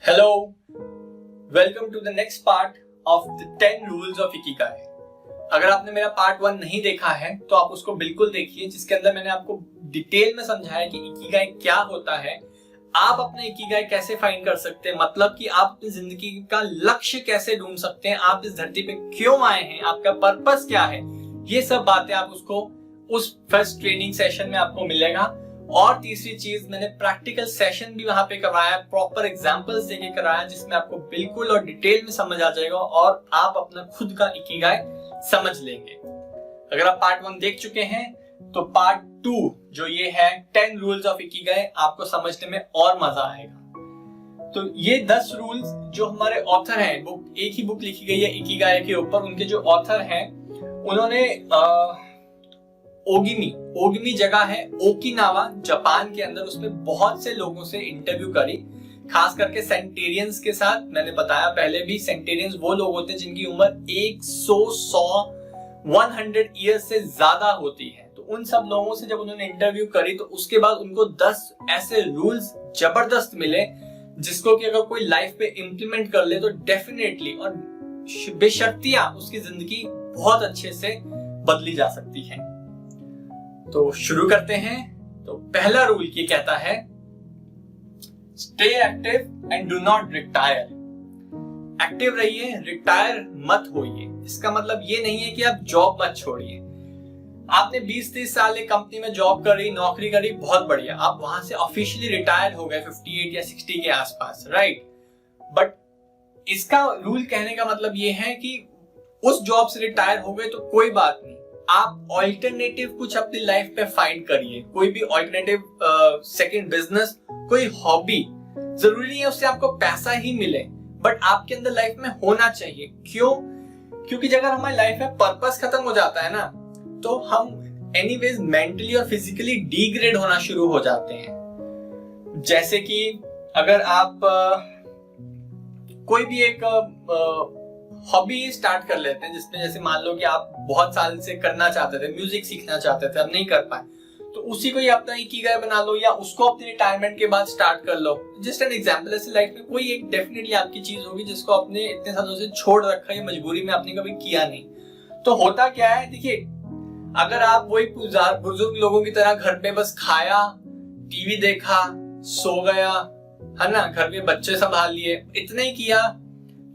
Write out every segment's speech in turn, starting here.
Hello, welcome to the next part of the 10 rules of Ikigai। अगर आपने मेरा part 1 नहीं देखा है तो आप उसको बिल्कुल देखिए, जिसके अंदर मैंने आपको डिटेल में समझाया कि इकिगाई क्या होता है, आप अपने इकिगाई कैसे फाइंड कर सकते हैं, मतलब कि आप अपनी जिंदगी का लक्ष्य कैसे ढूंढ सकते हैं, आप इस धरती पे क्यों आए हैं, आपका पर्पस क्या है। ये सब बातें आप उसको उस फर्स्ट ट्रेनिंग सेशन में आपको मिलेगा। और तीसरी चीज, मैंने प्रैक्टिकल सेशन भी वहां पे करवाया, प्रॉपर एग्जांपल्स देके कराया, जिसमें आपको बिल्कुल और डिटेल में समझ आ जाएगा और आप अपना खुद का इकिगाई समझ लेंगे। अगर आप पार्ट 1 देख चुके हैं तो पार्ट 2 जो ये है 10 रूल्स ऑफ इकिगाई, आपको समझने में और मजा आएगा। तो ये 10 रूल्स जो हमारे ऑथर हैं, एक ही बुक लिखी गई है इकिगाई के ऊपर, उनके जो ऑथर हैं उन्होंने ओगिमी जगह है ओकिनावा जापान के अंदर, उसमें बहुत से लोगों से इंटरव्यू करी, खास करके सेंटेरियंस के साथ। मैंने बताया पहले भी, सेंटेरियंस वो लोग होते हैं जिनकी उम्र 100 ईयर्स से ज्यादा होती है। तो उन सब लोगों से जब उन्होंने इंटरव्यू करी तो उसके बाद उनको 10 ऐसे रूल्स जबरदस्त मिले जिसको कि अगर कोई लाइफ पे इंप्लीमेंट कर ले तो डेफिनेटली और बेशर्तिया उसकी जिंदगी बहुत अच्छे से बदली जा सकती है। तो शुरू करते हैं। तो पहला रूल ये कहता है, stay active and do not retire. Active रहिए, रिटायर मत होइए। इसका मतलब ये नहीं है कि आप जॉब मत छोड़िए। आपने 20-30 साल एक कंपनी में जॉब करी, नौकरी करी, बहुत बढ़िया, आप वहां से ऑफिशियली रिटायर हो गए 58 या 60 के आसपास, राइट। बट इसका रूल कहने का मतलब ये है कि उस जॉब से रिटायर हो गए तो कोई बात नहीं, आप ऑल्टरनेटिव कुछ अपनी लाइफ पे फाइंड करिए। कोई भी ऑल्टरनेटिव सेकंड बिजनेस, कोई हॉबी, जरूरी नहीं है उससे आपको पैसा ही मिले, बट आपके अंदर लाइफ में होना चाहिए। क्यों? क्योंकि अगर हमारी लाइफ में पर्पस खत्म हो जाता है ना, तो हम एनीवेज मेंटली और फिजिकली डिग्रेड होना शुरू हो जाते हैं। जैसे कि अगर आप कोई भी एक हॉबी स्टार्ट कर लेते हैं, जिसमें जैसे मान लो कि आप बहुत साल से करना चाहते थे, म्यूजिक सीखना चाहते थे, अब नहीं कर पाए, तो उसी को ही अपना इकिगाई बना लो या उसको अपने रिटायरमेंट के बाद स्टार्ट कर लो। Just an example. ऐसे लाइफ में कोई एक डेफिनेटली आपकी चीज होगी जिसको आपने इतने सालों से छोड़ रखा है, मजबूरी में आपने कभी किया नहीं। तो होता क्या है, देखिए, अगर आप वही बुजुर्ग लोगों की तरह घर पे बस खाया, टीवी देखा, सो गया, है ना, घर में बच्चे संभाल लिए, इतना ही किया,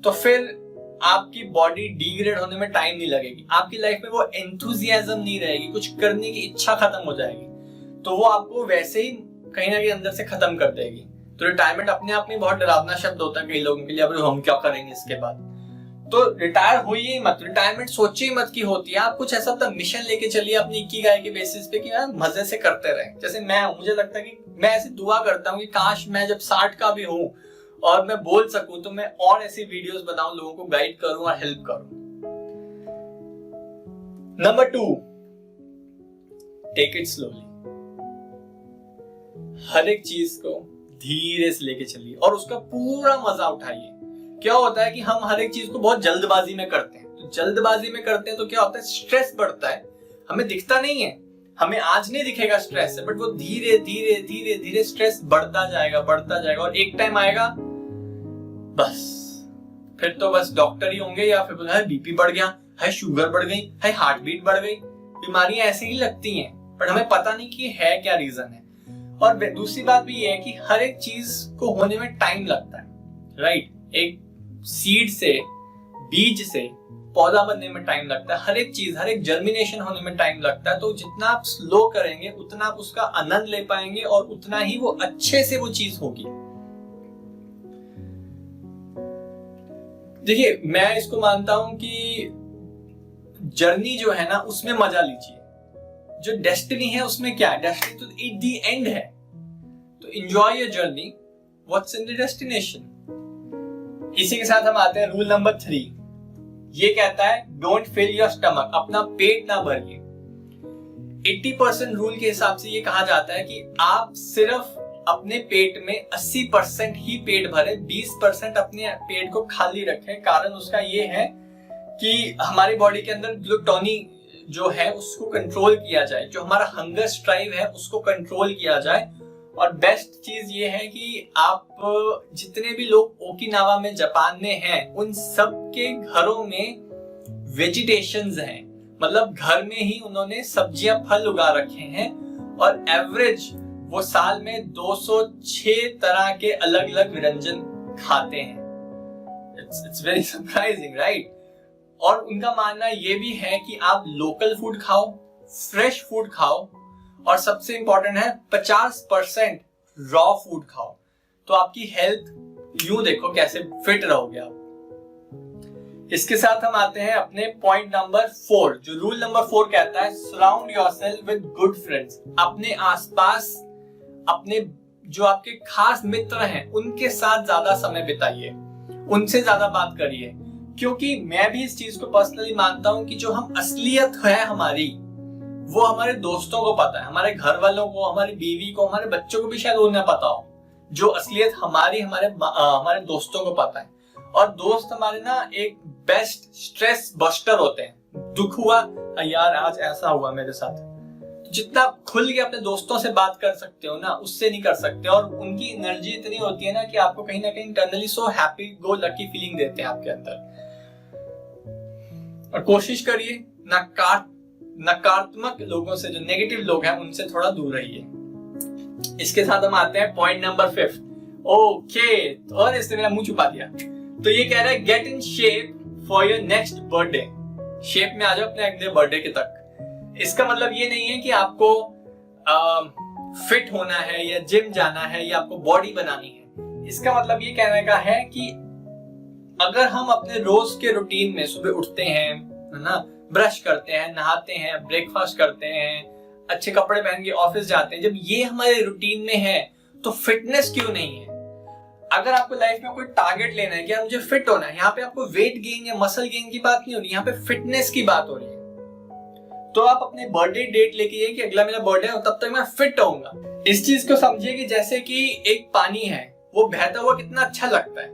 तो फिर आपकी बॉडी डिग्रेड होने में टाइम नहीं लगेगी, आपकी लाइफ में वो एंथुजियाज्म नहीं रहेगी, कुछ करने की इच्छा खत्म हो जाएगी, तो वो आपको वैसे ही कहीं ना कहीं अंदर से खत्म कर देगी। तो रिटायरमेंट अपने आप में बहुत डरावना शब्द होता है कई लोगों के लिए, अब हम क्या करेंगे इसके बाद। तो रिटायर होइए ही मत, रिटायरमेंट सोचिए ही मत की होती है। आप कुछ ऐसा अपना मिशन लेके चलिए अपनी इकिगाई के बेसिस पे कि यार मजे से करते रहे। जैसे मुझे लगता है कि मैं ऐसी दुआ करता हूँ कि काश मैं जब 60 का भी हूँ और मैं बोल सकूं तो मैं और ऐसी वीडियोस बनाऊं, लोगों को गाइड करूं और हेल्प करूं। Number 2, take it slowly. हर एक चीज को धीरे से लेके चलिए और उसका पूरा मजा उठाइए। क्या होता है कि हम हर एक चीज को बहुत जल्दबाजी में करते हैं, तो जल्दबाजी में करते हैं तो क्या होता है, स्ट्रेस बढ़ता है, हमें दिखता नहीं है, हमें आज नहीं दिखेगा स्ट्रेस है, बट वो धीरे धीरे धीरे धीरे स्ट्रेस बढ़ता जाएगा और एक टाइम आएगा बस फिर तो बस डॉक्टर ही होंगे या फिर है बीपी बढ़ गया, है शुगर बढ़ गई, है हार्ट बीट बढ़ गई। बीमारियां ऐसे ही लगती हैं, पर हमें पता नहीं कि है क्या रीजन है। और दूसरी बात भी ये है कि हर एक चीज को होने में टाइम लगता है, राइट। एक सीड से, बीज से पौधा बनने में टाइम लगता है, हर एक चीज, हर एक जर्मिनेशन होने में टाइम लगता है। तो जितना आप स्लो करेंगे उतना आप उसका आनंद ले पाएंगे और उतना ही वो अच्छे से वो चीज होगी। देखिए, मैं इसको मानता हूं कि जर्नी जो है ना उसमें मजा लीजिए, जो डेस्टिनी है उसमें क्या है, डेस्टिनी तो एट द एंड है, तो enjoy your journey, what's in the destination. इसी के साथ हम आते हैं रूल नंबर 3। ये कहता है, डोंट फिल योर स्टमक, अपना पेट ना भरिए। 80% रूल के हिसाब से ये कहा जाता है कि आप सिर्फ अपने पेट में 80% ही पेट भरे, 20% अपने पेट को खाली रखें। कारण उसका ये है कि हमारी बॉडी के अंदर ग्लूटोनी जो है उसको कंट्रोल किया जाए, जो हमारा हंगर स्ट्राइव है उसको कंट्रोल किया जाए और बेस्ट चीज ये है कि आप जितने भी लोग ओकिनावा में जापान में हैं, उन सब के घरों में वेजिटेशंस हैं, मतलब घर में ही उन्होंने सब्जियां फल उगा रखे हैं और एवरेज वो साल में 206 तरह के अलग अलग व्यंजन खाते हैं। It's very surprising, right? और उनका मानना ये भी है कि आप लोकल फूड खाओ, फ्रेश फूड खाओ और सबसे इंपॉर्टेंट है 50% रॉ फूड खाओ, तो आपकी हेल्थ यूं देखो कैसे फिट रहोगे आप। इसके साथ हम आते हैं अपने पॉइंट नंबर 4, जो रूल नंबर 4 कहता है, surround yourself with good friends. अपने आसपास अपने जो आपके खास मित्र हैं उनके साथ ज्यादा समय बिताइए, उनसे ज्यादा बात करिए, क्योंकि मैं भी इस चीज को पर्सनली मानता हूं कि जो हम असलियत है हमारी, वो हमारे दोस्तों को पता है, हमारे घर वालों को, हमारी बीवी को, हमारे बच्चों को भी शायद उन्हें पता हो। जो असलियत हमारी हमारे दोस्तों को पता है। और दोस्त हमारे ना एक बेस्ट स्ट्रेस बस्टर होते हैं। दुख हुआ, यार आज ऐसा हुआ मेरे साथ, जितना खुल के अपने दोस्तों से बात कर सकते हो ना, उससे नहीं कर सकते। और उनकी एनर्जी इतनी होती है ना कि आपको कहीं ना कहीं internally so happy go lucky feeling देते हैं आपके अंदर। और कोशिश करिए नकारात्मक लोगों से, जो नेगेटिव लोग हैं, उनसे थोड़ा दूर रहिए। इसके साथ हम आते हैं पॉइंट नंबर 5। ओके, और इसने मेरा मुंह छुपा दिया। तो ये कह रहा है, gate in shape for your next birthday. Shape में आ जाओ अपने अगले बर्थडे के तक। इसका मतलब ये नहीं है कि आपको फिट होना है या जिम जाना है या आपको बॉडी बनानी है। इसका मतलब ये कहने का है कि अगर हम अपने रोज के रूटीन में सुबह उठते हैं, है ना, ब्रश करते हैं, नहाते हैं, ब्रेकफास्ट करते हैं, अच्छे कपड़े पहन के ऑफिस जाते हैं, जब ये हमारे रूटीन में है तो फिटनेस क्यों नहीं है? अगर आपको लाइफ में कोई टारगेट लेना है कि मुझे फिट होना है, यहाँ पे आपको वेट गेन या मसल गेन की बात नहीं हो रही, यहाँ पे फिटनेस की बात हो रही है। तो आप अपने बर्थडे डेट लेके जाइए कि अगला मेरा बर्थडे है, तब तक मैं फिट रहूंगा। इस चीज को समझिए कि जैसे कि एक पानी है, वो बहता हुआ कितना अच्छा लगता है,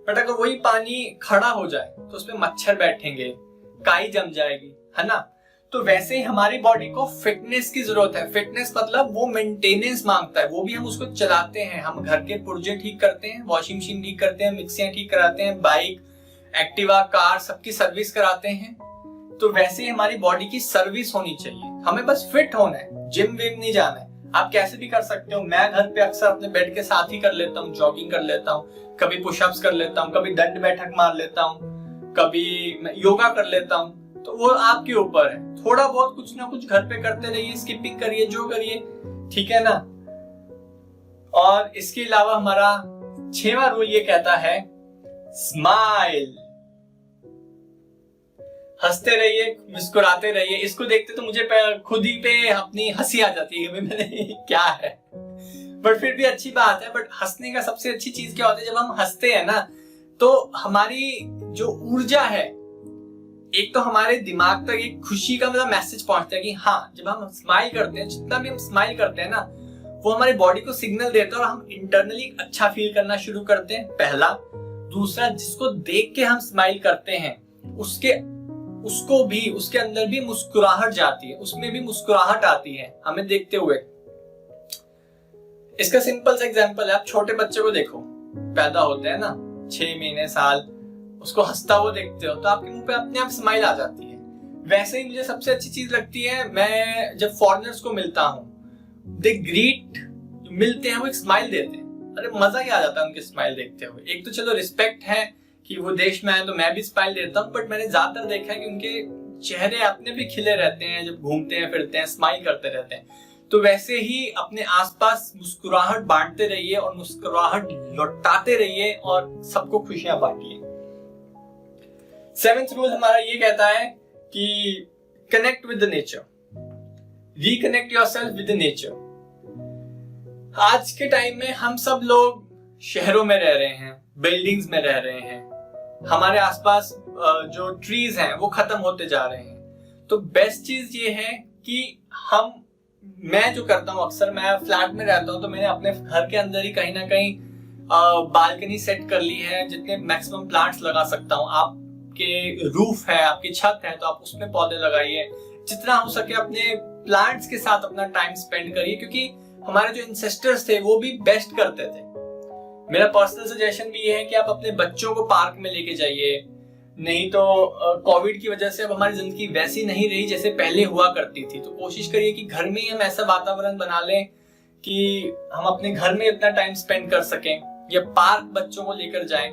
बट अगर वही पानी खड़ा हो जाए तो उसमें मच्छर बैठेंगे, काई जम जाएगी, है ना। तो वैसे ही हमारी बॉडी को फिटनेस की जरूरत है। फिटनेस मतलब वो मेंटेनेंस मांगता है, वो भी हम उसको चलाते हैं। हम घर के पुर्जे ठीक करते हैं, वॉशिंग मशीन ठीक करते हैं, मिक्सियां ठीक कराते हैं, बाइक, एक्टिवा, कार, सबकी सर्विस कराते हैं। तो वैसे ही हमारी बॉडी की सर्विस होनी चाहिए। हमें बस फिट होना है, जिम विम नहीं जाना है। आप कैसे भी कर सकते हो। मैं घर पे अक्सर अपने बेड के साथ ही कर लेता हूँ, जॉगिंग कर लेता हूँ, कभी पुशअप्स कर लेता हूँ, कभी दंड बैठक मार लेता हूँ, कभी मैं योगा कर लेता हूँ। तो वो आपके ऊपर है। थोड़ा बहुत कुछ ना कुछ घर पे करते रहिए, स्किपिंग करिए, जो करिए, ठीक है ना। और इसके अलावा हमारा 6वां रूल ये कहता है, स्माइल। हंसते रहिए, मुस्कुराते रहिए। इसको देखते तो मुझे खुद ही पे अपनी हंसी आ जाती है कि मैंने क्या है, बट फिर भी अच्छी बात है। बट हंसने का सबसे अच्छी चीज क्या होती है, जब हम हंसते हैं ना, तो हमारी जो ऊर्जा है, एक तो हमारे दिमाग तक एक खुशी का मतलब मैसेज पहुंचता है कि हाँ, जब हम स्माइल करते हैं, जितना भी हम स्माइल करते हैं ना, वो हमारी बॉडी को सिग्नल देता है और हम इंटरनली अच्छा फील करना शुरू करते हैं, पहला। दूसरा, जिसको देख के हम स्माइल करते हैं, उसके अंदर भी मुस्कुराहट जाती है, उसमें भी मुस्कुराहट आती है हमें देखते हुए। इसका सिंपल सा एग्जांपल है, आप छोटे बच्चे को देखो, पैदा होते हैं ना, 6 महीने, साल, उसको हंसता हुआ देखते हो तो आपके मुंह पे अपने आप स्माइल आ जाती है। वैसे ही मुझे सबसे अच्छी चीज लगती है, मैं जब फॉरेनर्स को मिलता हूँ, दे ग्रीट, मिलते हैं वो एक स्माइल देते हैं, अरे मजा ही आ जाता है उनके स्माइल देखते हुए। एक तो चलो रिस्पेक्ट है कि वो देश में आए तो मैं भी स्माइल देता हूँ, बट मैंने ज्यादातर देखा है कि उनके चेहरे अपने भी खिले रहते हैं, जब घूमते हैं फिरते हैं, स्माइल करते रहते हैं। तो वैसे ही अपने आसपास मुस्कुराहट बांटते रहिए और मुस्कुराहट लौटाते रहिए और सबको खुशियां बांटिए। 7th रूल हमारा ये कहता है कि connect with the nature, reconnect yourself with the nature. आज के टाइम में हम सब लोग शहरों में रह रहे हैं, बिल्डिंग्स में रह रहे हैं, हमारे आसपास जो ट्रीज हैं वो खत्म होते जा रहे हैं। तो बेस्ट चीज ये है कि मैं जो करता हूँ, अक्सर मैं फ्लैट में रहता हूँ, तो मैंने अपने घर के अंदर ही कहीं ना कहीं बालकनी सेट कर ली है, जितने मैक्सिमम प्लांट्स लगा सकता हूँ। आपके रूफ है, आपकी छत है, तो आप उसमें पौधे लगाइए। जितना हो सके अपने प्लांट्स के साथ अपना टाइम स्पेंड करिए, क्योंकि हमारे जो इंसेस्टर्स थे वो भी बेस्ट करते थे। मेरा पर्सनल सजेशन भी ये है कि आप अपने बच्चों को पार्क में लेके जाइए। नहीं तो कोविड की वजह से अब हमारी जिंदगी वैसी नहीं रही जैसे पहले हुआ करती थी, तो कोशिश करिए कि घर में ही हम ऐसा वातावरण बना लें कि हम अपने घर में इतना टाइम स्पेंड कर सकें, या पार्क बच्चों को लेकर जाएं।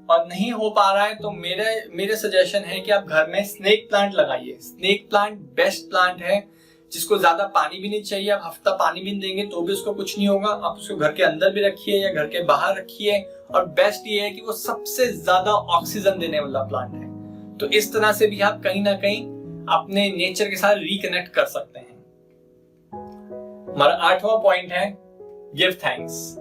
और नहीं हो पा रहा है तो मेरे सजेशन है कि आप घर में स्नेक प्लांट लगाइए। स्नेक प्लांट बेस्ट प्लांट है, जिसको ज्यादा पानी भी नहीं चाहिए। आप हफ्ता पानी भी देंगे तो भी उसको कुछ नहीं होगा। आप उसको घर के अंदर भी रखिए या घर के बाहर रखिए, और बेस्ट ये है कि वो सबसे ज्यादा ऑक्सीजन देने वाला प्लांट है। तो इस तरह से भी आप कहीं ना कहीं अपने नेचर के साथ रिकनेक्ट कर सकते हैं। हमारा 8वां पॉइंट है गिव थैंक्स।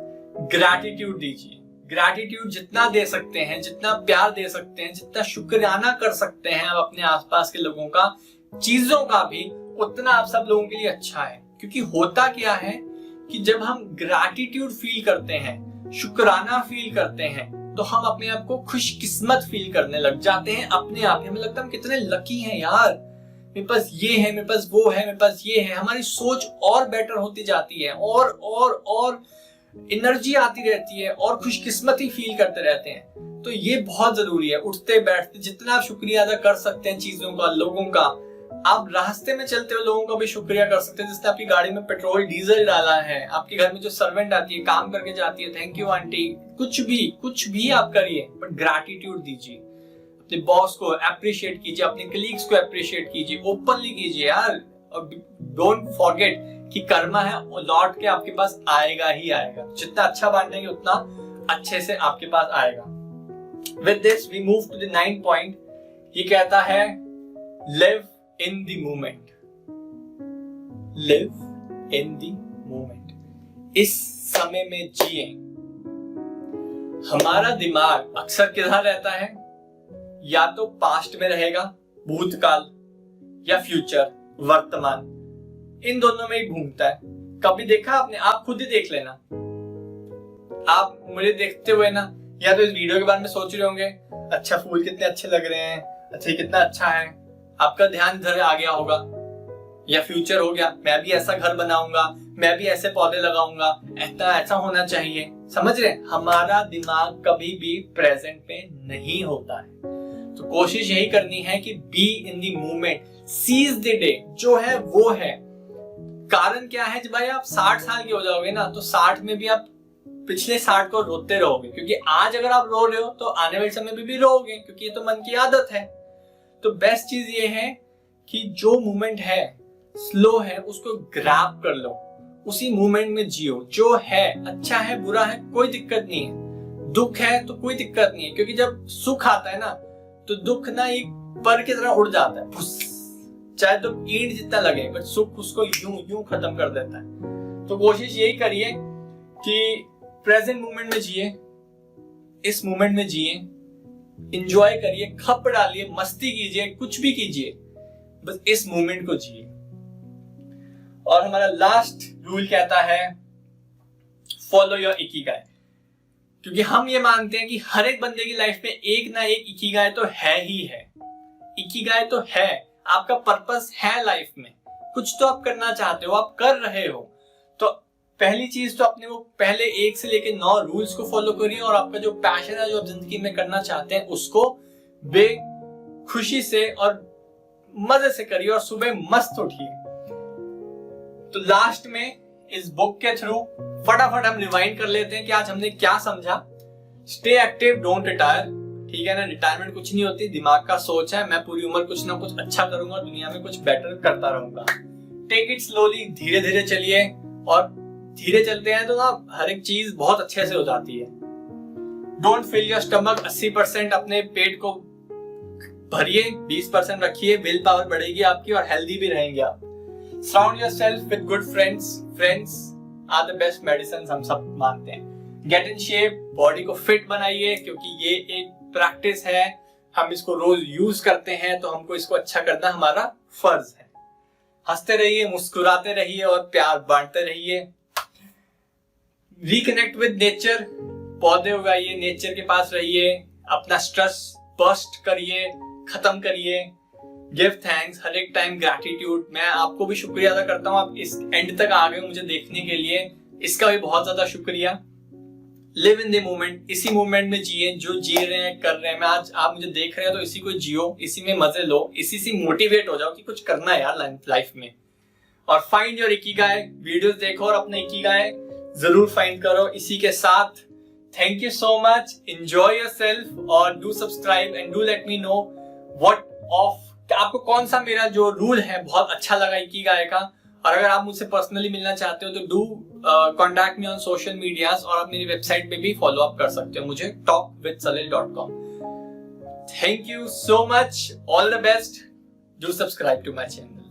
ग्रैटिट्यूड दीजिए। ग्रैटिट्यूड जितना दे सकते हैं, जितना प्यार दे सकते हैं, जितना शुक्राना कर सकते हैं आप अपने आसपास के लोगों का, चीजों का भी, उतना आप सब लोगों के लिए अच्छा है। क्योंकि होता क्या है कि जब हम ग्रैटिट्यूड फील करते हैं, शुक्राना फील करते हैं, तो हम अपने आप को खुशकिस्मत फील करने लग जाते हैं। अपने आप ही हमें लगता है हम कितने लकी हैं यार, मेरे पास ये है, मेरे पास वो है, मेरे पास ये है। हमारी सोच और बेटर होती जाती है, और एनर्जी आती रहती है, और खुशकिस्मती फील करते रहते हैं। तो ये बहुत जरूरी है। उठते बैठते जितना आप शुक्रिया अदा कर सकते हैं चीजों का, लोगों का, आप रास्ते में चलते हुए लोगों का भी शुक्रिया कर सकते हैं, जिसने आपकी गाड़ी में पेट्रोल डीजल डाला है। आपके घर में जो सर्वेंट आती है, काम करके जाती है, थैंक यू आंटी, कुछ भी आप करिए, बट ग्रैटिट्यूड दीजिए। अपने बॉस को अप्रिशिएट कीजिए, अपने कलीग्स को अप्रिशिएट कीजिए, ओपनली कीजिए यार। और डोंट फॉरगेट कि कर्मा है वो लौट के आपके पास आएगा ही आएगा। जितना अच्छा बांटेंगे उतना अच्छे से आपके पास आएगा। With this we move to the 9th point. ये कहता है live in the moment. Live in the moment. इस समय में जिए। हमारा दिमाग अक्सर किधर रहता है? या तो पास्ट में रहेगा, भूतकाल, या फ्यूचर, वर्तमान। इन दोनों में ही घूमता है। कभी देखा आपने? आप खुद ही देख लेना। आप मुझे देखते हुए ना, या तो इस वीडियो के बारे में सोच रहे होंगे, अच्छा फूल कितने अच्छे लग रहे हैं, अच्छा कितना अच्छा है, आपका ध्यान इधर आ गया होगा। या फ्यूचर हो गया, मैं भी ऐसा घर बनाऊंगा, मैं भी ऐसे पौधे लगाऊंगा, ऐसा होना चाहिए। समझ रहे? हमारा दिमाग कभी भी प्रेजेंट में नहीं होता है। तो कोशिश यही करनी है कि be in the moment, seize the day. जो है वो है। कारण क्या है? जब भाई आप 60 साल के हो जाओगे ना, तो 60 में भी आप पिछले 60 को रोते रहोगे, क्योंकि आज अगर आप रो रहे हो तो आने वाले समय में भी रोओगे, क्योंकि ये तो मन की आदत है। तो बेस्ट चीज ये है कि जो मोमेंट है, स्लो है, उसको ग्रैब कर लो, उसी मोमेंट में जियो। जो है, अच्छा है, बुरा है, कोई दिक्कत नहीं है। दुख है तो कोई दिक्कत नहीं है, क्योंकि जब सुख आता है ना, तो दुख ना एक पर की तरह उड़ जाता है, चाहे तो ईंट जितना लगे, बट सुख उसको यूं खत्म कर देता है। तो कोशिश यही करिए कि प्रेजेंट मोमेंट में जिए, इस मोमेंट में जिए, एंजॉय करिए, खप डालिए, मस्ती कीजिए, कुछ भी कीजिए, बस इस मोमेंट को जिए। और हमारा लास्ट रूल कहता है फॉलो योर इकिगाई। क्योंकि हम ये मानते हैं कि हर एक बंदे की लाइफ में एक ना एक इकिगाई तो है ही है। इकिगाई तो है, आपका पर्पस है लाइफ में, कुछ तो आप करना चाहते हो, आप कर रहे हो। तो पहली चीज तो अपने वो पहले 1 से लेके 9 रूल्स को फॉलो करिए, और आपका जो पैशन है, जो आप जिंदगी में करना चाहते हैं, उसको बेखुशी से और मजे से करिए, और सुबह मस्त उठिए। तो लास्ट में इस बुक के थ्रू फटाफट हम रिवाइंड कर लेते हैं कि आज हमने क्या समझा। Stay active, don't retire. ठीक है ना? रिटायरमेंट कुछ नहीं होती, दिमाग का सोच है, मैं पूरी उम्र कुछ ना कुछ अच्छा करूंगा, दुनिया में कुछ बेटर करता रहूंगा। टेक इट स्लोली, धीरे धीरे चलिए, और धीरे चलते हैं तो ना हर एक चीज बहुत अच्छे से हो जाती है। Don't fill your stomach. 80% अपने पेट को भरिए, 20% रखिए, विल पावर बढ़ेगी आपकी, और हेल्दी भी रहेंगे आप। Surround yourself with good friends. Friends are the best medicine, हम सब मानते हैं। गेट इन शेप, बॉडी को फिट बनाइए, क्योंकि ये एक प्रैक्टिस है, हम इसको रोज यूज करते हैं, तो हमको इसको अच्छा करना हमारा फर्ज है। हंसते रहिए, मुस्कुराते रहिए, और प्यार बांटते रहिए। रिकनेक्ट विद नेचर, पौधे उगाइए, नेचर के पास रहिए, अपना स्ट्रेस बस्ट करिए, खत्म करिए। गिव थैंक्स, हर एक टाइम ग्रैटिट्यूड। मैं आपको भी शुक्रिया अदा करता हूँ, आप इस एंड तक आ गए मुझे देखने के लिए, इसका भी बहुत ज्यादा शुक्रिया। लिव इन द मोमेंट, इसी मोमेंट में जिए, जो जी रहे हैं कर रहे हैं। मैं आज आप मुझे देख रहे हैं तो इसी को जियो, इसी में मजे लो, इसी से मोटिवेट हो जाओ कि कुछ करना है यार लाइफ में। और फाइंड योर इकिगाई, वीडियोस देखो और अपने इकिगाई जरूर फाइंड करो। इसी के साथ thank you so much, enjoy yourself और do subscribe and do let me know what of आपको कौन सा मेरा जो रूल है बहुत अच्छा लगा इकिगाई का। और अगर आप मुझसे पर्सनली मिलना चाहते हो तो do contact me on social medias, और आप मेरी वेबसाइट पे भी फॉलो अप कर सकते हो मुझे talkwithsalil.com। Thank you so much, all the best, do subscribe to my channel.